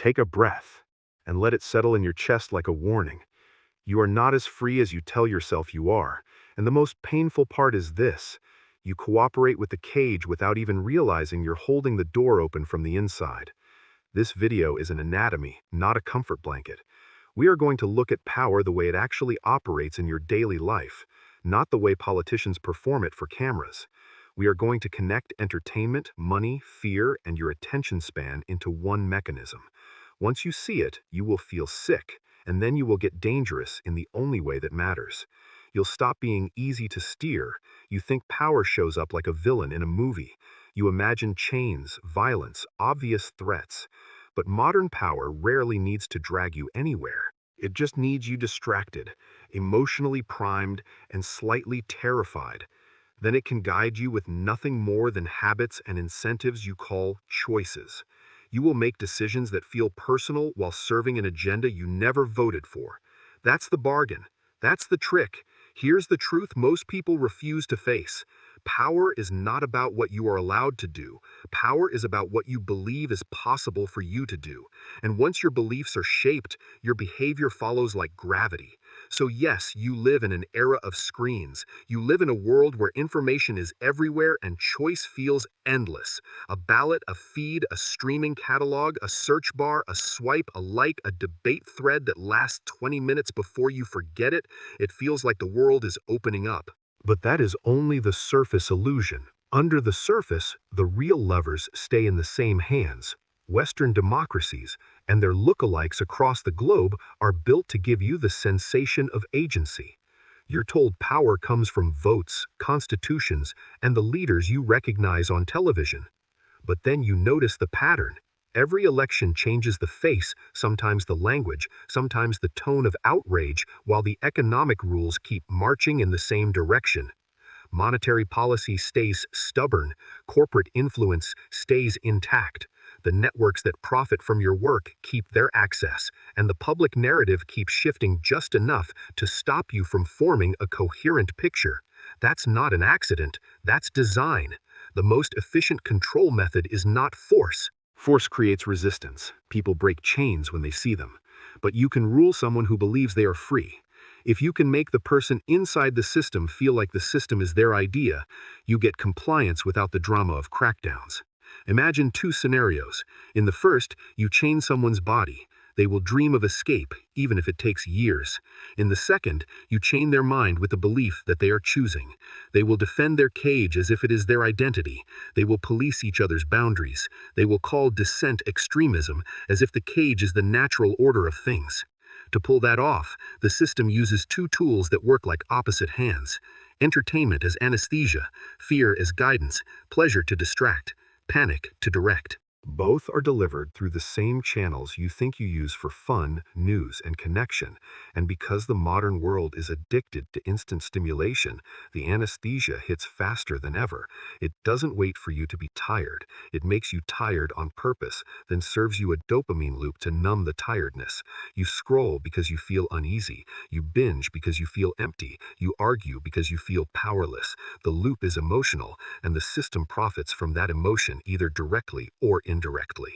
Take a breath and let it settle in your chest like a warning. You are not as free as you tell yourself you are, and the most painful part is this. You cooperate with the cage without even realizing you're holding the door open from the inside. This video is an anatomy, not a comfort blanket. We are going to look at power the way it actually operates in your daily life, not the way politicians perform it for cameras. We are going to connect entertainment, money, fear, and your attention span into one mechanism. Once you see it, you will feel sick, and then you will get dangerous in the only way that matters. You'll stop being easy to steer. You think power shows up like a villain in a movie. You imagine chains, violence, obvious threats. But modern power rarely needs to drag you anywhere. It just needs you distracted, emotionally primed, and slightly terrified. Then it can guide you with nothing more than habits and incentives you call choices. You will make decisions that feel personal while serving an agenda you never voted for. That's the bargain. That's the trick. Here's the truth most people refuse to face. Power is not about what you are allowed to do. Power is about what you believe is possible for you to do. And once your beliefs are shaped, your behavior follows like gravity. So yes, you live in an era of screens. You live in a world where information is everywhere and choice feels endless. A ballot, a feed, a streaming catalog, a search bar, a swipe, a like, a debate thread that lasts 20 minutes before you forget it. It feels like the world is opening up. But that is only the surface illusion. Under the surface, the real levers stay in the same hands. Western democracies and their lookalikes across the globe are built to give you the sensation of agency. You're told power comes from votes, constitutions, and the leaders you recognize on television. But then you notice the pattern. Every election changes the face, sometimes the language, sometimes the tone of outrage, while the economic rules keep marching in the same direction. Monetary policy stays stubborn, corporate influence stays intact. The networks that profit from your work keep their access, and the public narrative keeps shifting just enough to stop you from forming a coherent picture. That's not an accident, that's design. The most efficient control method is not force. Force creates resistance. People break chains when they see them. But you can rule someone who believes they are free. If you can make the person inside the system feel like the system is their idea, you get compliance without the drama of crackdowns. Imagine two scenarios. In the first, you chain someone's body. They will dream of escape, even if it takes years. In the second, you chain their mind with the belief that they are choosing. They will defend their cage as if it is their identity. They will police each other's boundaries. They will call dissent extremism, as if the cage is the natural order of things. To pull that off, the system uses two tools that work like opposite hands. Entertainment as anesthesia, fear as guidance, pleasure to distract, panic to direct. Both are delivered through the same channels you think you use for fun, news, and connection. And because the modern world is addicted to instant stimulation, the anesthesia hits faster than ever. It doesn't wait for you to be tired. It makes you tired on purpose, then serves you a dopamine loop to numb the tiredness. You scroll because you feel uneasy. You binge because you feel empty. You argue because you feel powerless. The loop is emotional, and the system profits from that emotion either directly or indirectly.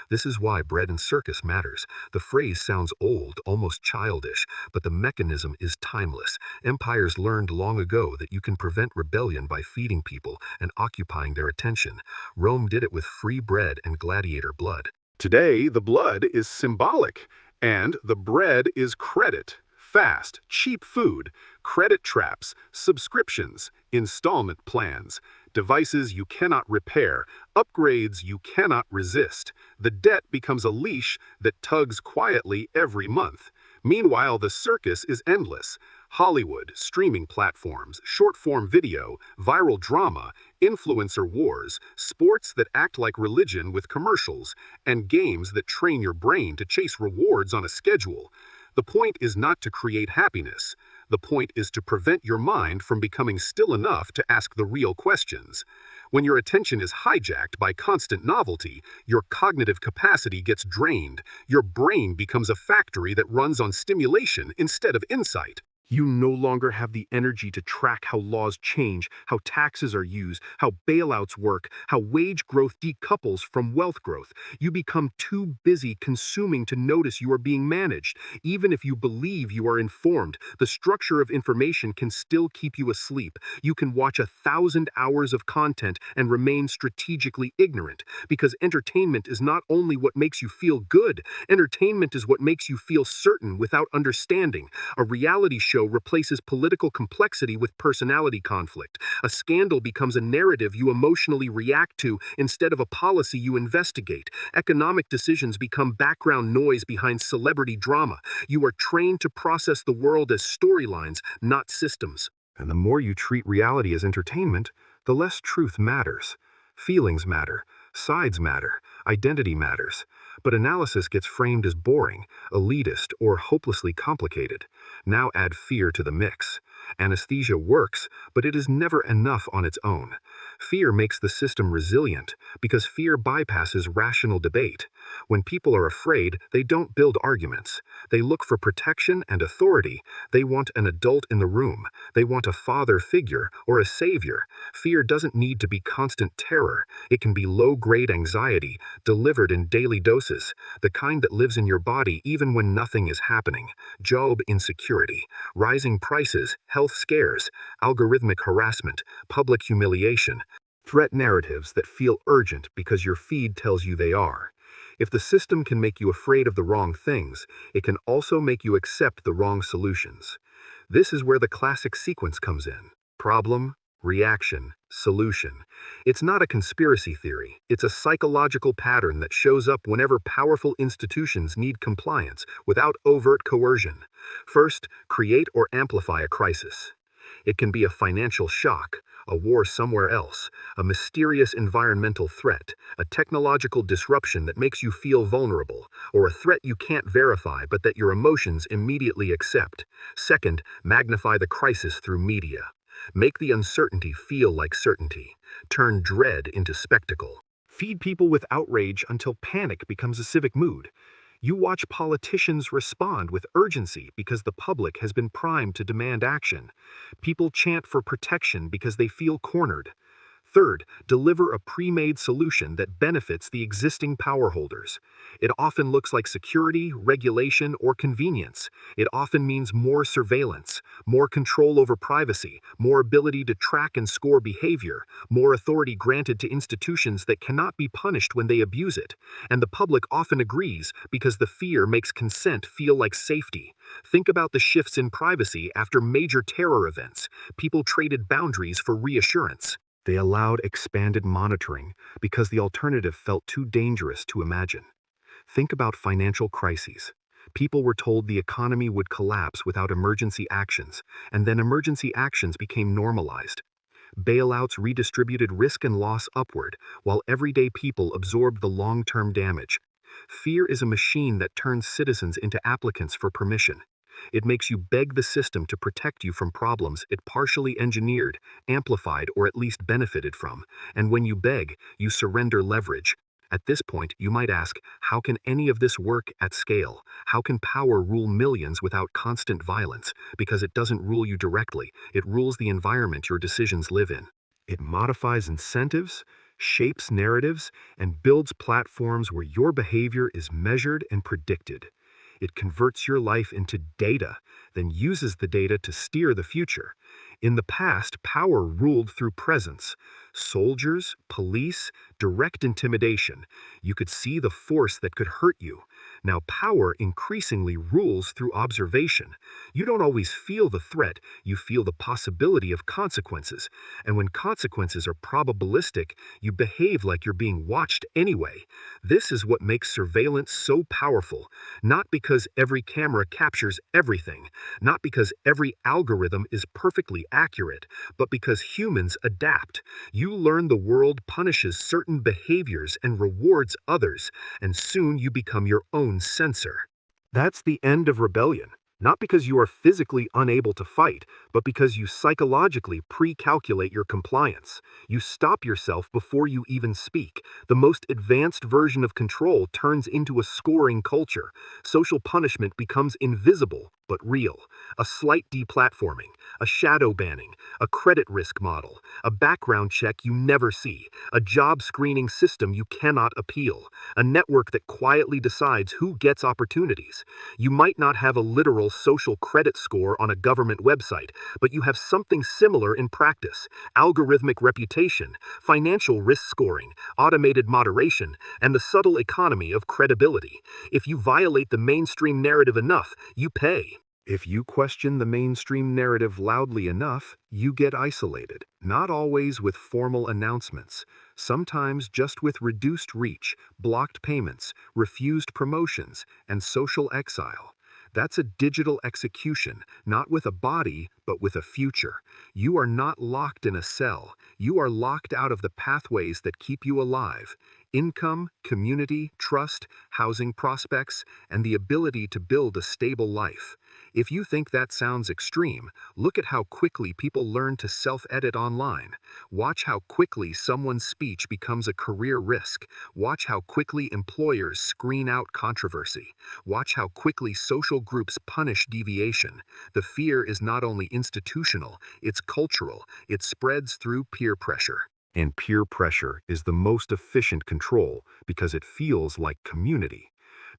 This is why bread and circus matters. The phrase sounds old, almost childish, but the mechanism is timeless. Empires learned long ago that you can prevent rebellion by feeding people and occupying their attention. Rome did it with free bread and gladiator blood. Today, the blood is symbolic, and the bread is credit. Fast, cheap food, credit traps, subscriptions, installment plans, devices you cannot repair, upgrades you cannot resist. The debt becomes a leash that tugs quietly every month. Meanwhile, the circus is endless. Hollywood, streaming platforms, short-form video, viral drama, influencer wars, sports that act like religion with commercials, and games that train your brain to chase rewards on a schedule. The point is not to create happiness. The point is to prevent your mind from becoming still enough to ask the real questions. When your attention is hijacked by constant novelty, your cognitive capacity gets drained. Your brain becomes a factory that runs on stimulation instead of insight. You no longer have the energy to track how laws change, how taxes are used, how bailouts work, how wage growth decouples from wealth growth. You become too busy consuming to notice you are being managed. Even if you believe you are informed, the structure of information can still keep you asleep. You can watch 1,000 hours of content and remain strategically ignorant, because entertainment is not only what makes you feel good, entertainment is what makes you feel certain without understanding. A reality show replaces political complexity with personality conflict. A scandal becomes a narrative you emotionally react to instead of a policy you investigate. Economic decisions become background noise behind celebrity drama. You are trained to process the world as storylines, not systems. And the more you treat reality as entertainment, the less truth matters. Feelings matter, sides matter, identity matters. But analysis gets framed as boring, elitist, or hopelessly complicated. Now add fear to the mix. Anesthesia works, but it is never enough on its own. Fear makes the system resilient because fear bypasses rational debate. When people are afraid, they don't build arguments. They look for protection and authority. They want an adult in the room. They want a father figure or a savior. Fear doesn't need to be constant terror. It can be low-grade anxiety, delivered in daily doses, the kind that lives in your body even when nothing is happening. Job insecurity, rising prices, health scares, algorithmic harassment, public humiliation, threat narratives that feel urgent because your feed tells you they are. If the system can make you afraid of the wrong things, it can also make you accept the wrong solutions. This is where the classic sequence comes in. Problem, reaction, solution. It's not a conspiracy theory. It's a psychological pattern that shows up whenever powerful institutions need compliance without overt coercion. First, create or amplify a crisis. It can be a financial shock, a war somewhere else, a mysterious environmental threat, a technological disruption that makes you feel vulnerable, or a threat you can't verify but that your emotions immediately accept. Second, magnify the crisis through media. Make the uncertainty feel like certainty. Turn dread into spectacle. Feed people with outrage until panic becomes a civic mood. You watch politicians respond with urgency because the public has been primed to demand action. People chant for protection because they feel cornered. Third, deliver a pre-made solution that benefits the existing power holders. It often looks like security, regulation, or convenience. It often means more surveillance, more control over privacy, more ability to track and score behavior, more authority granted to institutions that cannot be punished when they abuse it. And the public often agrees because the fear makes consent feel like safety. Think about the shifts in privacy after major terror events. People traded boundaries for reassurance. They allowed expanded monitoring because the alternative felt too dangerous to imagine. Think about financial crises. People were told the economy would collapse without emergency actions, and then emergency actions became normalized. Bailouts redistributed risk and loss upward, while everyday people absorbed the long-term damage. Fear is a machine that turns citizens into applicants for permission. It makes you beg the system to protect you from problems it partially engineered, amplified, or at least benefited from. And when you beg, you surrender leverage. At this point, you might ask, how can any of this work at scale? How can power rule millions without constant violence? Because it doesn't rule you directly. It rules the environment your decisions live in. It modifies incentives, shapes narratives, and builds platforms where your behavior is measured and predicted. It converts your life into data, then uses the data to steer the future. In the past, power ruled through presence. Soldiers, police, direct intimidation. You could see the force that could hurt you. Now power increasingly rules through observation. You don't always feel the threat, you feel the possibility of consequences. And when consequences are probabilistic, you behave like you're being watched anyway. This is what makes surveillance so powerful. Not because every camera captures everything, not because every algorithm is perfectly accurate, but because humans adapt. You learn the world punishes certain behaviors and rewards others, and soon you become your own censor. That's the end of rebellion. Not because you are physically unable to fight, but because you psychologically pre-calculate your compliance. You stop yourself before you even speak. The most advanced version of control turns into a scoring culture. Social punishment becomes invisible. but real. A slight deplatforming, a shadow banning, a credit risk model, a background check you never see, a job screening system you cannot appeal, a network that quietly decides who gets opportunities. You might not have a literal social credit score on a government website, but you have something similar in practice: algorithmic reputation, financial risk scoring, automated moderation, and the subtle economy of credibility. If you violate the mainstream narrative enough, you pay. If you question the mainstream narrative loudly enough, you get isolated, not always with formal announcements, sometimes just with reduced reach, blocked payments, refused promotions, and social exile. That's a digital execution, not with a body, but with a future. You are not locked in a cell. You are locked out of the pathways that keep you alive. Income, community, trust, housing prospects, and the ability to build a stable life. If you think that sounds extreme, look at how quickly people learn to self-edit online. Watch how quickly someone's speech becomes a career risk. Watch how quickly employers screen out controversy. Watch how quickly social groups punish deviation. The fear is not only institutional, it's cultural. It spreads through peer pressure. And peer pressure is the most efficient control because it feels like community.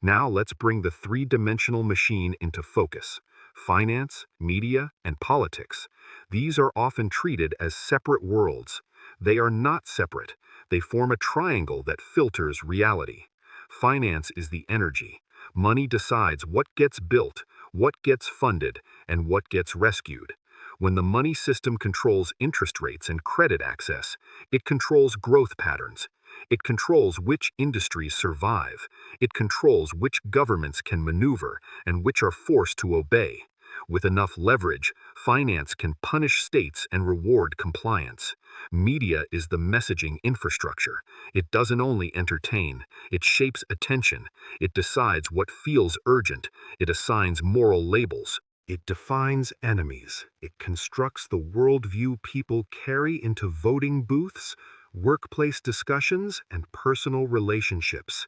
Now let's bring the three-dimensional machine into focus. Finance, media, and politics. These are often treated as separate worlds. They are not separate. They form a triangle that filters reality. Finance is the energy. Money decides what gets built, what gets funded, and what gets rescued. When the money system controls interest rates and credit access, it controls growth patterns. It controls which industries survive. It controls which governments can maneuver and which are forced to obey. With enough leverage, finance can punish states and reward compliance. Media is the messaging infrastructure. It doesn't only entertain, it shapes attention. It decides what feels urgent. It assigns moral labels. It defines enemies. It constructs the worldview people carry into voting booths, workplace discussions, and personal relationships.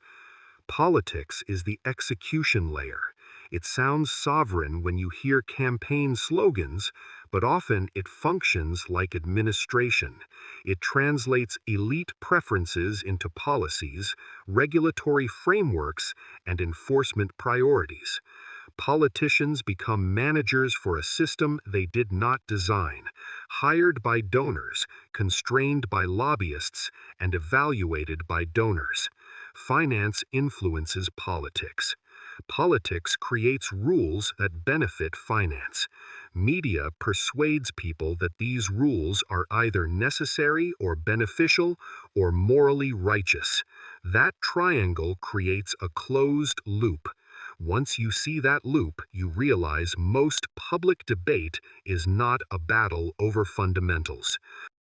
Politics is the execution layer. It sounds sovereign when you hear campaign slogans, but often it functions like administration. It translates elite preferences into policies, regulatory frameworks, and enforcement priorities. Politicians become managers for a system they did not design, hired by donors, constrained by lobbyists, and evaluated by donors. Finance influences politics. Politics creates rules that benefit finance. Media persuades people that these rules are either necessary or beneficial or morally righteous. That triangle creates a closed loop. Once you see that loop, you realize most public debate is not a battle over fundamentals.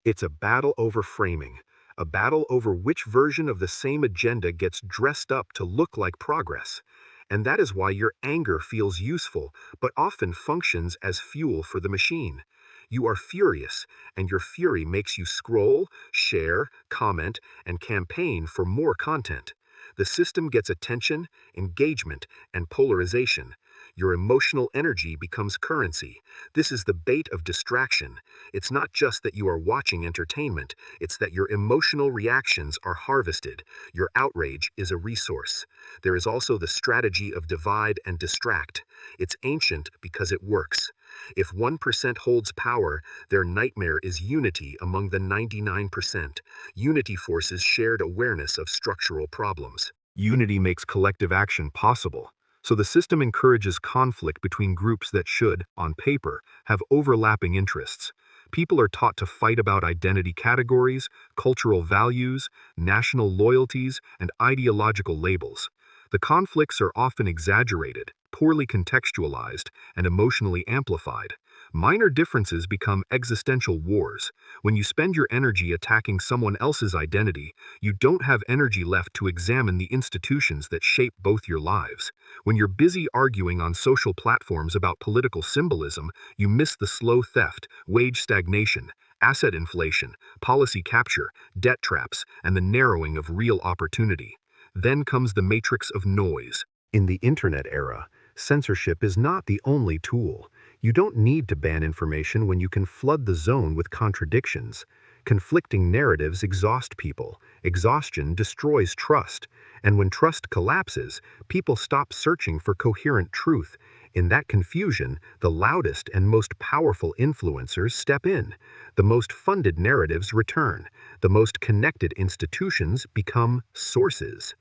It's a battle over framing, a battle over which version of the same agenda gets dressed up to look like progress. And that is why your anger feels useful, but often functions as fuel for the machine. You are furious, and your fury makes you scroll, share, comment, and campaign for more content. The system gets attention, engagement, and polarization. Your emotional energy becomes currency. This is the bait of distraction. It's not just that you are watching entertainment, it's that your emotional reactions are harvested. Your outrage is a resource. There is also the strategy of divide and distract. It's ancient because it works. If 1% holds power, their nightmare is unity among the 99%. Unity forces shared awareness of structural problems. Unity makes collective action possible. So the system encourages conflict between groups that should, on paper, have overlapping interests. People are taught to fight about identity categories, cultural values, national loyalties, and ideological labels. The conflicts are often exaggerated, poorly contextualized, and emotionally amplified. Minor differences become existential wars. When you spend your energy attacking someone else's identity, you don't have energy left to examine the institutions that shape both your lives. When you're busy arguing on social platforms about political symbolism, you miss the slow theft, wage stagnation, asset inflation, policy capture, debt traps, and the narrowing of real opportunity. Then comes the matrix of noise. In the internet era, Censorship is not the only tool. You don't need to ban information when you can flood the zone with contradictions. Conflicting narratives exhaust people. Exhaustion destroys trust. And when trust collapses, people stop searching for coherent truth. In that confusion, the loudest and most powerful influencers step in. The most funded narratives return. The most connected institutions become sources.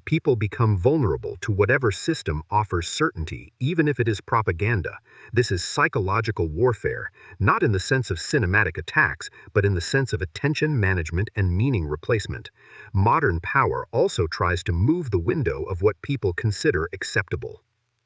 People become vulnerable to whatever system offers certainty, even if it is propaganda. This is psychological warfare, not in the sense of cinematic attacks, but in the sense of attention management and meaning replacement. Modern power also tries to move the window of what people consider acceptable.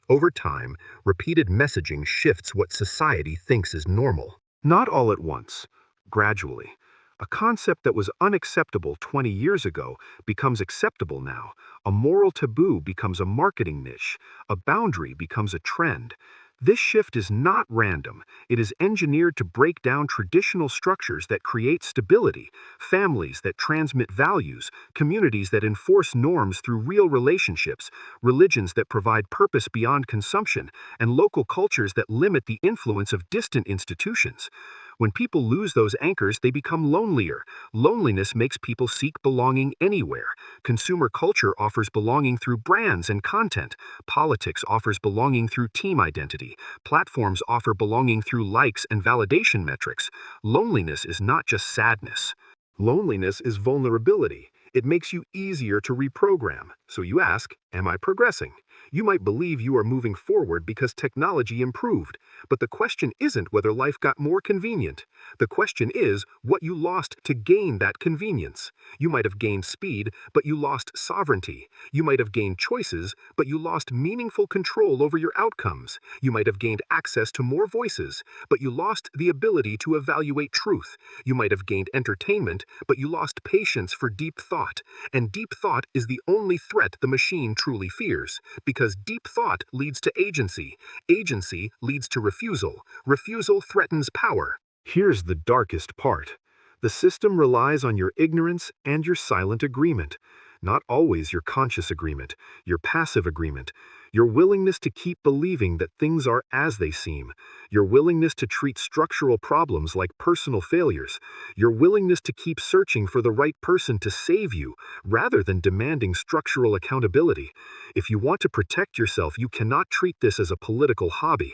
Over time, repeated messaging shifts what society thinks is normal. Not all at once, gradually. A concept that was unacceptable 20 years ago becomes acceptable now. A moral taboo becomes a marketing niche. A boundary becomes a trend. This shift is not random. It is engineered to break down traditional structures that create stability, families that transmit values, communities that enforce norms through real relationships, religions that provide purpose beyond consumption, and local cultures that limit the influence of distant institutions. When people lose those anchors, they become lonelier. Loneliness makes people seek belonging anywhere. Consumer culture offers belonging through brands and content. Politics offers belonging through team identity. Platforms offer belonging through likes and validation metrics. Loneliness is not just sadness. Loneliness is vulnerability. It makes you easier to reprogram. So you ask, am I progressing? You might believe you are moving forward because technology improved, but the question isn't whether life got more convenient. The question is what you lost to gain that convenience. You might have gained speed, but you lost sovereignty. You might have gained choices, but you lost meaningful control over your outcomes. You might have gained access to more voices, but you lost the ability to evaluate truth. You might have gained entertainment, but you lost patience for deep thought. And deep thought is the only threat the machine truly fears, because deep thought leads to agency. Agency leads to refusal. Refusal threatens power. Here's the darkest part. The system relies on your ignorance and your silent agreement. Not always your conscious agreement, your passive agreement. Your willingness to keep believing that things are as they seem. Your willingness to treat structural problems like personal failures. Your willingness to keep searching for the right person to save you, rather than demanding structural accountability. If you want to protect yourself, you cannot treat this as a political hobby.